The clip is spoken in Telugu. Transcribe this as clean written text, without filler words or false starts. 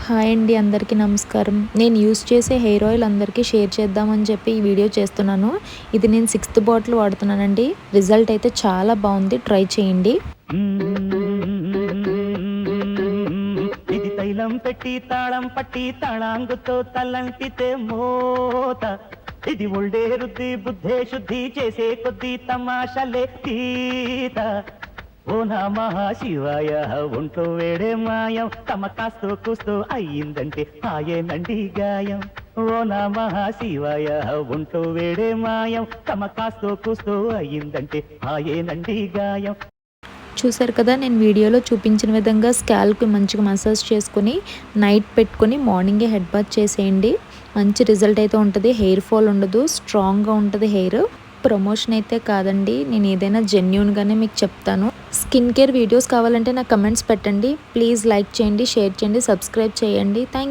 హాయ్ అండి, అందరికీ నమస్కారం. నేను యూస్ చేసే హెయిర్ ఆయిల్ అందరికీ షేర్ చేద్దామని చెప్పి ఈ వీడియో చేస్తున్నాను. ఇది నేను 6th బాటిల్ వాడుతున్నానండి. రిజల్ట్ అయితే చాలా బాగుంది, ట్రై చేయండి. ఇది తైలం పెట్టి తాళం పట్టి తాళాంగుతో తలంటితే మోత, ఇది ఒళ్ళే రుద్ది బుద్ధే శుద్ధి చేసే కొద్ది తమాషలే తీత. ఓ నమః శివాయ, ఒంట్లో వేడే మాయం, తమ కాస్తో కూస్తో అయ్యిందంటే ఆయనండి గాయం. ఓ నమః శివాయ, ఒంట్లో వేడే మాయం, తమ కాస్తో కూస్తో అయ్యిందంటే ఆయనండి గాయం. చూసారు కదా, నేను వీడియోలో చూపించిన విధంగా స్కాల్ప్కి మంచిగా మసాజ్ చేసుకొని నైట్ పెట్టుకొని మార్నింగే హెడ్ బాత్ చేసేయండి. మంచి రిజల్ట్ అయితే ఉంటుంది. హెయిర్ ఫాల్ ఉండదు, స్ట్రాంగ్గా ఉంటుంది హెయిర్. ప్రమోషన్ అయితే కాదండి, నేను ఏదైనా జెన్యూన్గానే మీకు చెప్తాను. స్కిన్ కేర్ వీడియోస్ కావాలంటే నాకు కమెంట్స్ పెట్టండి. ప్లీజ్ లైక్ చేయండి, షేర్ చేయండి, సబ్స్క్రైబ్ చేయండి. థ్యాంక్